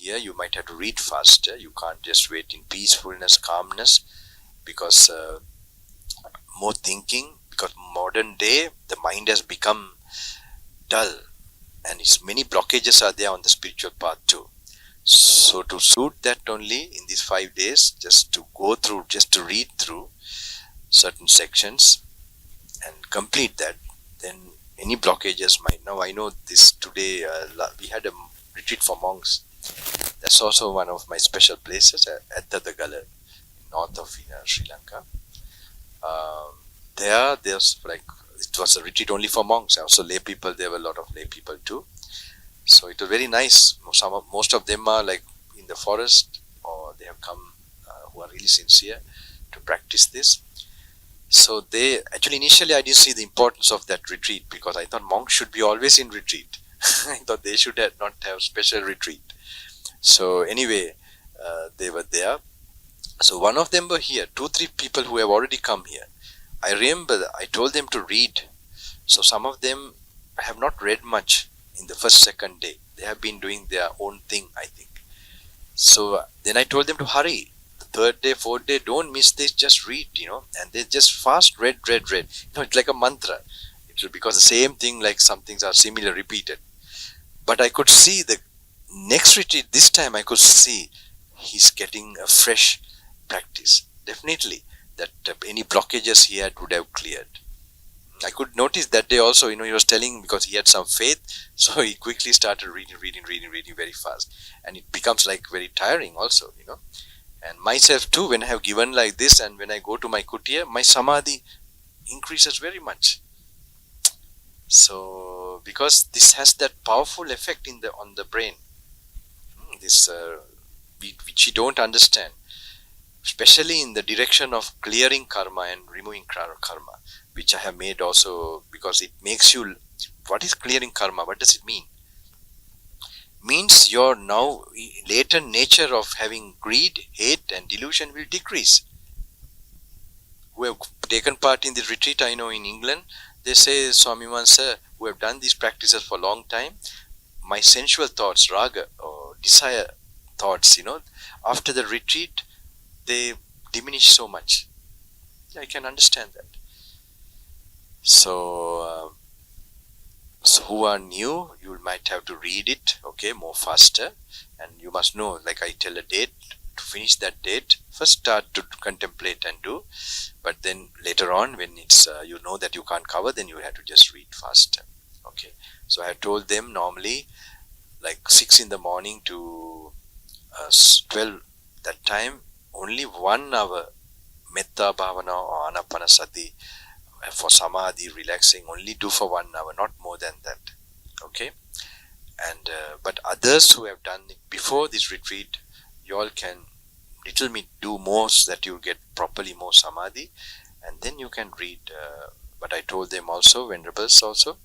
here, you might have to read faster. You can't just wait in peacefulness, calmness, because more thinking, because modern day, the mind has become dull, and many blockages are there on the spiritual path too. So to suit that only in these 5 days, just to go through, just to read through certain sections and complete that, then any blockages might. Now I know this today, we had a retreat for monks. That's also one of my special places, at Attanagalla, north of Sri Lanka. There's like, it was a retreat only for monks. Also lay people, there were a lot of lay people too. So it was very nice. Most of them are like in the forest, or they have come who are really sincere to practice this. So they actually, initially I didn't see the importance of that retreat, because I thought monks should be always in retreat. I thought they should not have special retreat. So anyway, they were there. So one of them were here, 2-3 people who have already come here. I remember I told them to read. So some of them have not read much in the first, second day. They have been doing their own thing, I think. So then I told them to hurry. The third day, fourth day, don't miss this, just read, and they just fast read. It's like a mantra. Because the same thing, like some things are similar, repeated. But I could see the next retreat, this time I could see he's getting a fresh practice. Definitely, that any blockages he had would have cleared. I could notice that day also, he was telling, because he had some faith, so he quickly started reading very fast. And it becomes like very tiring also, And myself too, when I have given like this, and when I go to my kutia, my samadhi increases very much. So, because this has that powerful effect on the brain, this which you don't understand, especially in the direction of clearing karma and removing karma, which I have made also, because it makes you. What is clearing karma? What does it mean? Means your now latent nature of having greed, hate and delusion will decrease. Who have taken part in the retreat, I know in England, they say, Swami sir, who have done these practices for a long time, my sensual thoughts, raga or desire thoughts, after the retreat, they diminish so much. I can understand that. So who are new, you might have to read it, more faster, and you must know, like I tell a date, to finish that date, first start to contemplate and do, but then later on, when it's you know that you can't cover, then you have to just read faster. So I told them normally like 6 in the morning to 12, that time only 1 hour metta bhavana or anapanasati for samadhi, relaxing, only do for 1 hour, not more than that. And but others who have done it before this retreat, you all can little me do more, so that you get properly more samadhi, and then you can read. But I told them also, Venerables also,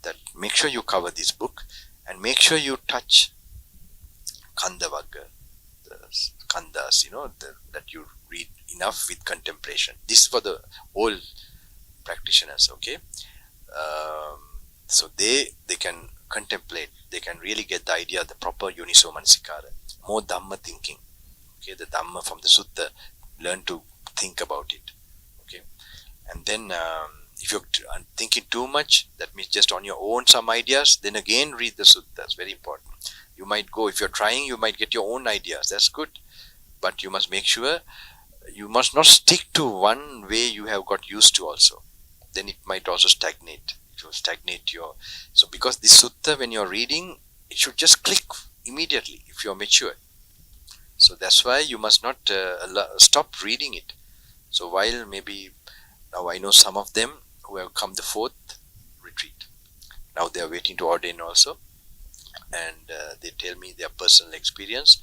that make sure you cover this book, and make sure you touch Kandavagga, the Kandas, that you read enough with contemplation. This is for the old practitioners, so they can contemplate, they can really get the idea of the proper Yoniso Manasikara, more Dhamma thinking, the Dhamma from the Sutta, learn to think about it, and then if you're thinking too much, that means just on your own some ideas, then again read the Suttas, very important. You might go, if you're trying, you might get your own ideas, that's good, but you must make sure you must not stick to one way you have got used to also, then it might also stagnate. It will stagnate so because this sutta, when you're reading, it should just click immediately if you're mature. So that's why you must not stop reading it. So while maybe, now I know some of them who have come the 4th retreat, now they are waiting to ordain also, and they tell me their personal experience,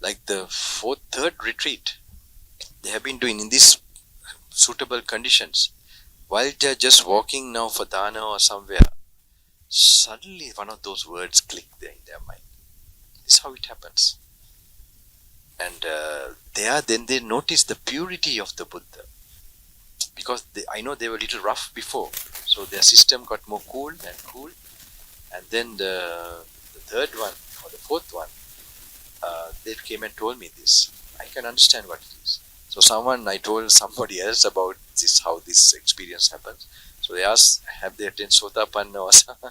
like the 3rd retreat, they have been doing in these suitable conditions. While they are just walking now for dana or somewhere, suddenly one of those words click there in their mind. This is how it happens. And then they notice the purity of the Buddha. Because I know they were a little rough before, so their system got more cool. And then the 3rd one or the 4th one, they came and told me this. I can understand what it is. So I told somebody else about this, how this experience happens. So they asked, have they attained Sotapanna or something?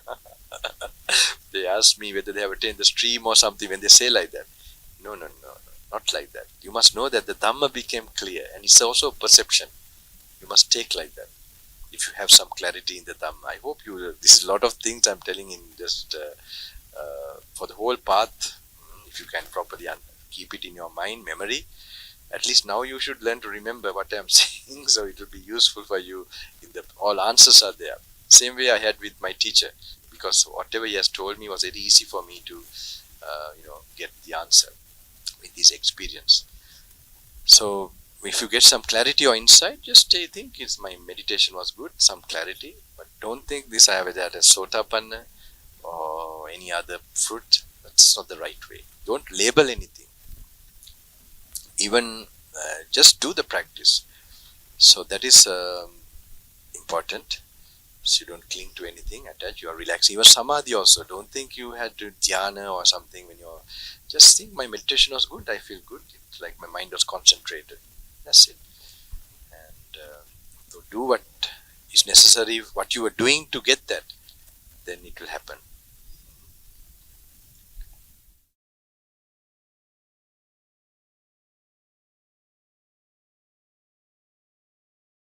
They asked me whether they have attained the stream or something when they say like that. No, not like that. You must know that the Dhamma became clear, and it's also perception. You must take like that. If you have some clarity in the Dhamma, I hope you. This is a lot of things I'm telling in just for the whole path. If you can properly keep it in your mind, memory, at least now you should learn to remember what I'm saying, so it will be useful for you. All answers are there. Same way I had with my teacher, because whatever he has told me was very easy for me to, get the answer with this experience. So if you get some clarity or insight, just think my meditation was good, some clarity, but don't think this I have that as Sotapanna or any other fruit. That's not the right way. Don't label anything. Even just do the practice. So that is important. So you don't cling to anything, attach, you are relaxing. Even samadhi also, don't think you had to dhyana or something when you're, just think my meditation was good, I feel good, it's like my mind was concentrated. That's it. And so do what is necessary, what you are doing to get that, then it will happen.